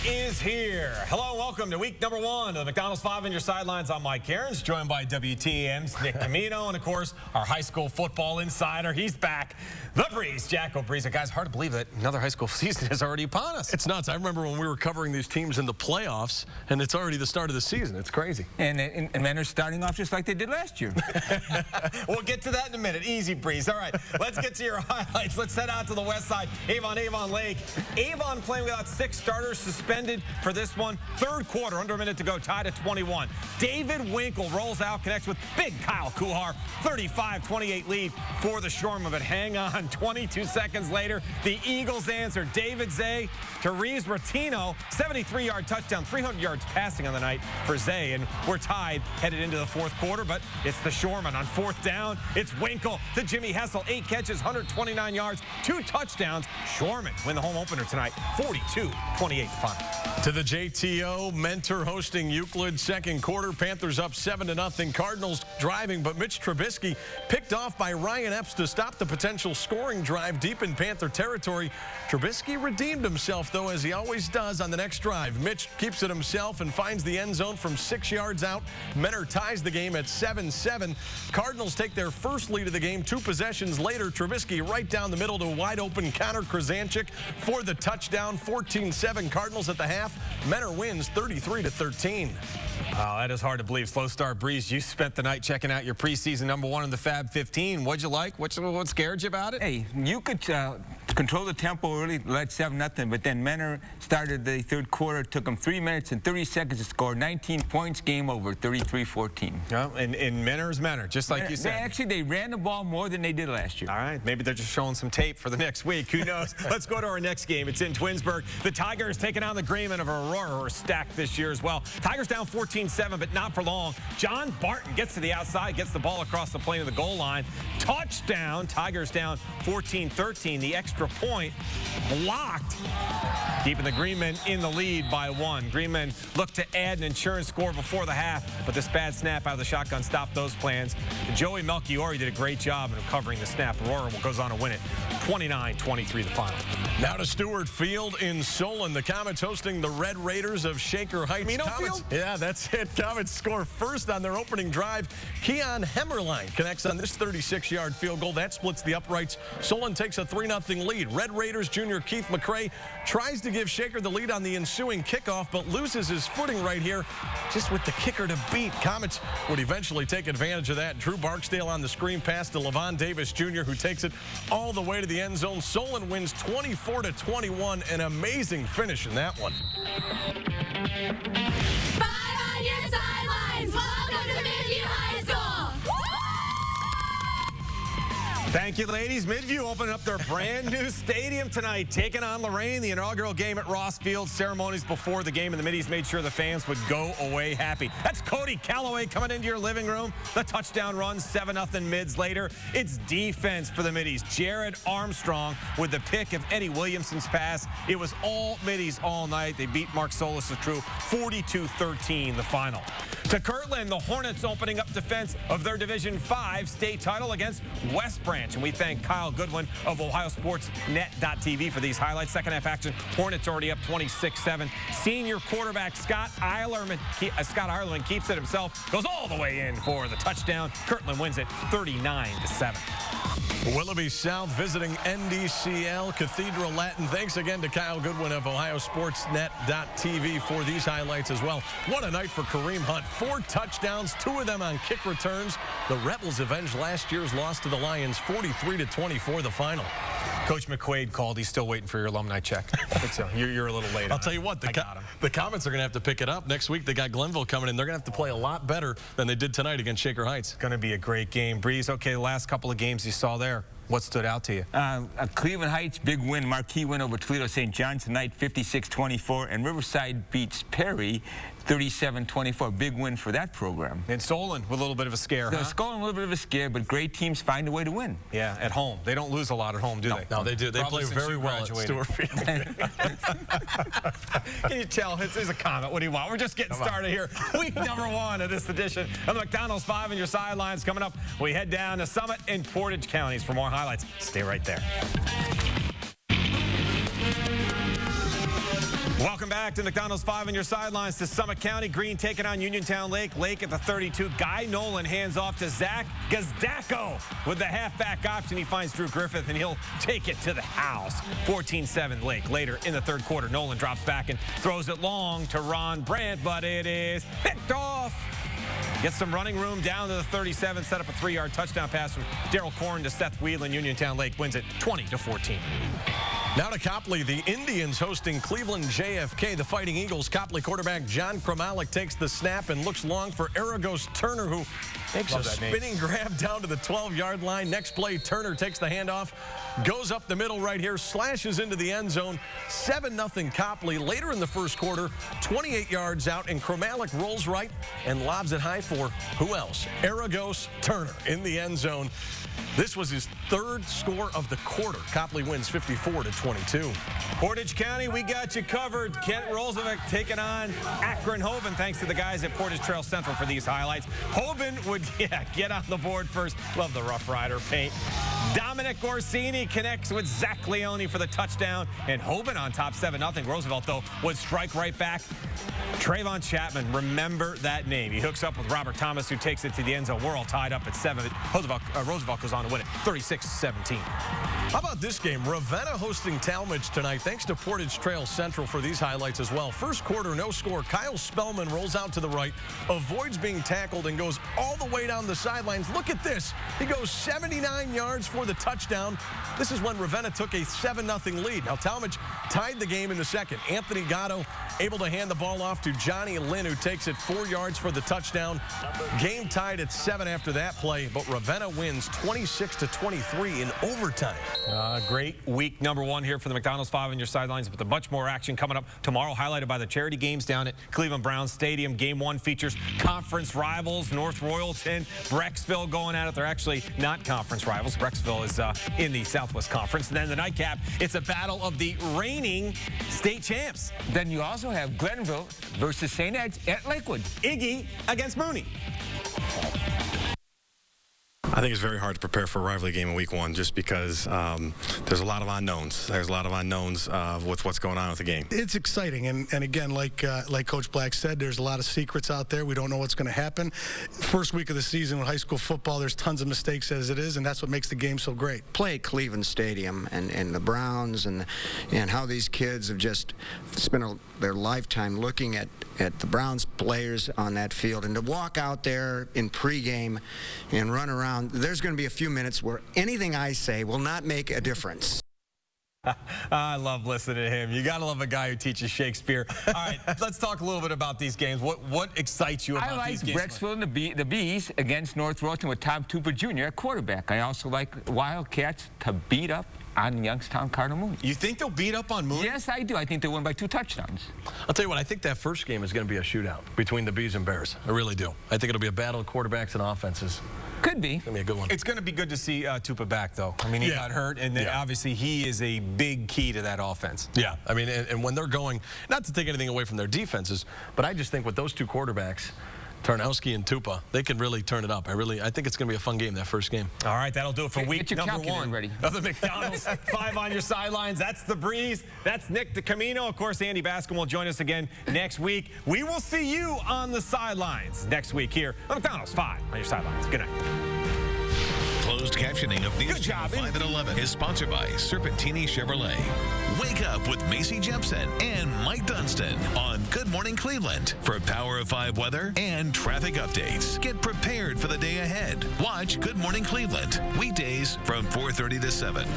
is here. Hello, welcome to week number 1 of the McDonald's 5 on your sidelines. I'm Mike Cairns, joined by WTM's Nick Camino, and of course, our high school football insider. He's back, the Breeze, Jacko Breeze. Guys, hard to believe that another high school season is already upon us. It's nuts. I remember when we were covering these teams in the playoffs, and it's already the start of the season. It's crazy. And men are starting off just like they did last year. We'll get to that in a minute. Easy, Breeze. All right, let's get to your highlights. Let's head out to the west side. Avon Lake. Avon playing without 6 starters, suspended for this one. Third quarter, under a minute to go, tied at 21. David Winkle rolls out, connects with big Kyle Kuhar. 35-28 lead for the Shoremen. But hang on, 22 seconds later, the Eagles answer. David Zay to Reeves Ratino, 73-yard touchdown, 300 yards passing on the night for Zay. And we're tied headed into the fourth quarter, but it's the Shoremen on fourth down. It's Winkle to Jimmy Hessel, 8 catches, 129 yards, 2 touchdowns. Shoremen win the home opener tonight, 42-28 final. To the JTO, Mentor hosting Euclid, second quarter. Panthers up 7-0. Cardinals driving, but Mitch Trubisky picked off by Ryan Epps to stop the potential scoring drive deep in Panther territory. Trubisky redeemed himself, though, as he always does on the next drive. Mitch keeps it himself and finds the end zone from 6 yards out. Mentor ties the game at 7-7. Cardinals take their first lead of the game 2 possessions later. Trubisky right down the middle to wide open Connor Krasanchik for the touchdown. 14-7 Cardinals at the half. Mentor wins 33-13. Oh, that is hard to believe. Slow start, Breeze. You spent the night checking out your preseason #1 in the Fab 15. What'd you like? What scared you about it? Hey, you could control the tempo early, led 7-0, but then Mentor started the third quarter, took them 3 minutes and 30 seconds to score 19 points, game over, 33-14. Yeah, and Mentor's Mentor, just like you said. Actually, they ran the ball more than they did last year. All right, maybe they're just showing some tape for the next week. Who knows? Let's go to our next game. It's in Twinsburg. The Tigers taking on the Greenmen of Aurora, who are stacked this year as well. Tigers down 14-7, but not for long. John Barton gets to the outside, gets the ball across the plane of the goal line. Touchdown. Tigers down 14-13. The extra point blocked, keeping the Greenmen in the lead by 1. Greenmen look to add an insurance score before the half, but this bad snap out of the shotgun stopped those plans. Joey Melchiori did a great job in recovering the snap. Aurora goes on to win it 29-23 the final. Now to Stewart Field in Solon. The Comets hosting the Red Raiders of Shaker Heights. Camino Comets, Field? yeah, that's it. Comets score first on their opening drive. Keon Hemmerline connects on this 36-yard field goal. That splits the uprights. Solon takes a 3-0 lead. Red Raiders junior Keith McCrae tries to give Shaker the lead on the ensuing kickoff, but loses his footing right here just with the kicker to beat. Comets would eventually take advantage of that. Drew Barksdale on the screen pass to Levon Davis Jr., who takes it all the way to the end zone. Solon wins 24-21. An amazing finish in that one. 5 on your sidelines. Welcome to Midview High School. Thank you, ladies. Midview opening up their brand new stadium tonight, taking on Lorraine. The inaugural game at Ross Field. Ceremonies before the game, and the Middies made sure the fans would go away happy. That's Cody Calloway coming into your living room. The touchdown run, 7-0 Mids later. It's defense for the Middies. Jared Armstrong with the pick of Eddie Williamson's pass. It was all Middies all night. They beat Mark Solis' crew 42-13 the final. To Kirtland, the Hornets opening up defense of their Division 5 state title against West Branch. And we thank Kyle Goodwin of OhioSportsNet.tv for these highlights. Second half action, Hornets already up 26-7. Senior quarterback Scott Eilerman keeps it himself, goes all the way in for the touchdown. Kirtland wins it 39-7. Willoughby South visiting NDCL Cathedral Latin. Thanks again to Kyle Goodwin of OhioSportsNet.tv for these highlights as well. What a night for Kareem Hunt. 4 touchdowns, 2 of them on kick returns. The Rebels avenged last year's loss to the Lions, 43-24 the final. Coach McQuaid called. He's still waiting for your alumni check. So you're a little late. I'll tell you what, the Comets are going to have to pick it up. Next week, they got Glenville coming in. They're going to have to play a lot better than they did tonight against Shaker Heights. Going to be a great game. Breeze, okay, the last couple of games you saw there, what stood out to you? Cleveland Heights, big win, marquee win over Toledo St. John's tonight, 56-24, and Riverside beats Perry 37-24. Big win for that program. And Solon with a little bit of a scare, huh? Solon a little bit of a scare, but great teams find a way to win. Yeah, at home. They don't lose a lot at home, do they? No, they do. They play very well at Stewart Field. Can you tell? It's a comment. What do you want? We're just getting started here. Week number 1 of this edition of the McDonald's 5 on your sidelines. Coming up, we head down to Summit and Portage counties for more highlights. Stay right there. Welcome back to McDonald's 5 on your sidelines to Summit County. Green taking on Uniontown Lake. Lake at the 32. Guy Nolan hands off to Zach Gazdacko with the halfback option. He finds Drew Griffith, and he'll take it to the house. 14-7 Lake. Later in the third quarter, Nolan drops back and throws it long to Ron Brandt, but it is picked off. Gets some running room down to the 37. Set up a 3-yard touchdown pass from Daryl Corn to Seth Whelan. Uniontown Lake wins it 20-14. Now to Copley, the Indians hosting Cleveland JFK. The Fighting Eagles quarterback John Kromalik takes the snap and looks long for Aragos Turner, who makes a spinning grab down to the 12-yard line. Next play, Turner takes the handoff, goes up the middle right here, slashes into the end zone. 7-0 Copley. Later in the first quarter, 28 yards out, and Kromalik rolls right and lobs it high for who else? Aragos Turner in the end zone. This was his third score of the quarter. Copley wins 54-22. Portage County, we got you covered. Kent Roosevelt taking on Akron Hoban. Thanks to the guys at Portage Trail Central for these highlights. Hoban would get on the board first. Love the Rough Rider paint. Dominic Orsini connects with Zach Leone for the touchdown. And Hoban on top 7-0. Roosevelt, though, would strike right back. Trayvon Chapman, remember that name. He hooks up with Robert Thomas, who takes it to the end zone. We're all tied up at 7. Roosevelt goes on to win it 36-17. How about this game? Ravenna hosting Talmadge tonight. Thanks to Portage Trail Central for these highlights as well. First quarter, no score. Kyle Spellman rolls out to the right, avoids being tackled, and goes all the way down the sidelines. Look at this. He goes 79 yards for the touchdown. This is when Ravenna took a 7-0 lead. Now, Talmadge tied the game in the second. Anthony Gatto able to hand the ball off to Johnny Lynn, who takes it 4 yards for the touchdown. Game tied at 7 after that play, but Ravenna wins 26-23 in overtime. Great week number 1 here for the McDonald's 5 on your sidelines, with much more action coming up tomorrow, highlighted by the charity games down at Cleveland Browns Stadium. Game 1 features conference rivals, North Royalton, Brecksville going at it. They're actually not conference rivals. Brecksville is in the Southwest Conference. And then the nightcap, it's a battle of the reigning state champs. Then you also have Glenville versus St. Ed's at Lakewood. Iggy against Mooney. I think it's very hard to prepare for a rivalry game in week 1 just because there's a lot of unknowns. There's a lot of unknowns with what's going on with the game. It's exciting, and again, like Coach Black said, there's a lot of secrets out there. We don't know what's going to happen. First week of the season with high school football, there's tons of mistakes as it is, and that's what makes the game so great. Play at Cleveland Stadium and the Browns and how these kids have just spent their lifetime looking at the Browns players on that field, and to walk out there in pregame and run around, there's going to be a few minutes where anything I say will not make a difference. I love listening to him. You got to love a guy who teaches Shakespeare. All right, let's talk a little bit about these games. What excites you about these games? I like Brecksville and the Bees against North Royalton with Tom Tupper Jr. at quarterback. I also like Wildcats to beat up on Youngstown Cardinal Mooney. You think they'll beat up on Mooney? Yes, I do. I think they'll win by 2 touchdowns. I'll tell you what, I think that first game is going to be a shootout between the Bees and Bears. I really do. I think it'll be a battle of quarterbacks and offenses. Could be. It's going to be a good one. It's going to be good to see Tupa back, though. I mean, he got hurt, and obviously he is a big key to that offense. Yeah, I mean, and when they're going, not to take anything away from their defenses, but I just think with those 2 quarterbacks, Tarnowski and Tupa, they can really turn it up. I think it's going to be a fun game, that first game. All right, that'll do it for week number 1 ready. of the McDonald's 5 on your sidelines. That's the Breeze. That's Nick the Camino. Of course, Andy Bascom will join us again next week. We will see you on the sidelines next week here on McDonald's 5 on your sidelines. Good night. Closed captioning of News Channel 5 at 11 is sponsored by Serpentini Chevrolet. Wake up with Macy Jepson and Mike Dunstan on Good Morning Cleveland for Power of 5 weather and traffic updates. Get prepared for the day ahead. Watch Good Morning Cleveland weekdays from 4:30 to 7.